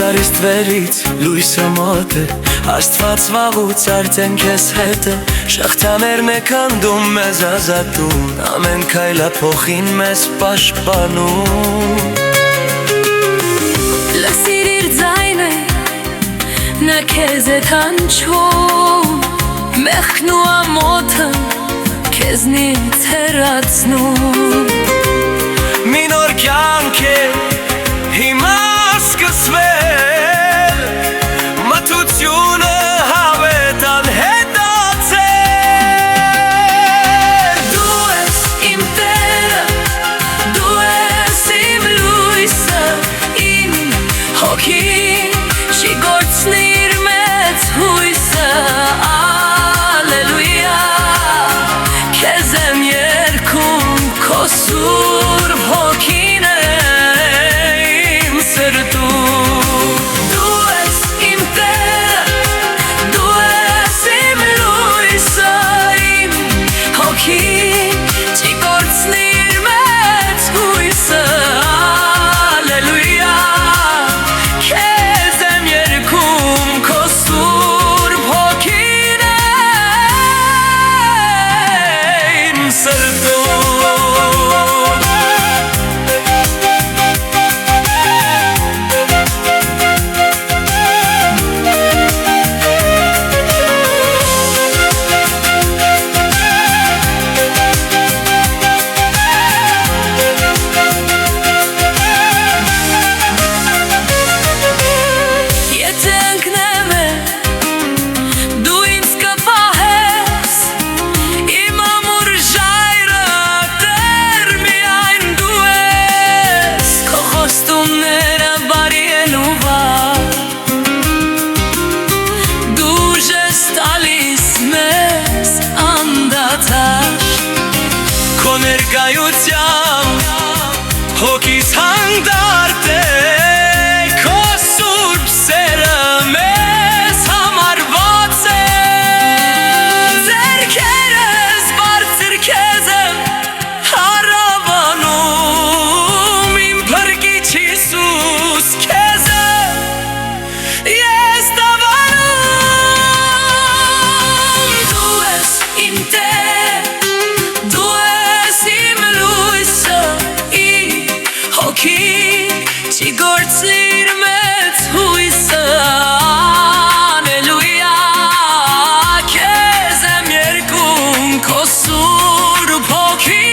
Անցարից դվերից լույսը մոտ է Աստված վաղուց արդեն քեզ հետ է Շղթաներն է քանդում մեզ ազատում Ամեն քայլը փոխին մեզ պաշտպանում Լսիր իր ձայնը Նա քեզ է հնչում Մեղքն ու ամոթը քեզնից հեռացնում Մի նոր կյանք է հիմա սկսվել Մթությունը հավետ անհետացել Դու ես իմ Տերը, դու ես իմ լույսը Իմ հոգին չի գործնիր մեծ հույսը Ալելույա Քեզ եմ երգում քո սուրբ հոգին է իմ սրտում Դու ես իմ Տերը, դու ես իմ լույսը Իմ հոգին չի գործնիր մեծ հույսը Ալելույա Քեզ եմ երգում քո սուրբ հոգին է իմ սրտում Քո ներկայությամբ հոգիս հանդարտ է Քո սուրբ սերը մեզ համարված է Ձեռքերս բարձր քեզ եմ հարավանում Իմ փրկիչ Հիսուս քեզ եմ ես տավանում Դու ես իմ Տեր Չի գործիր մեծ հույսը Ալելույա Քեզ եմ երգում քո սուրբ հոգին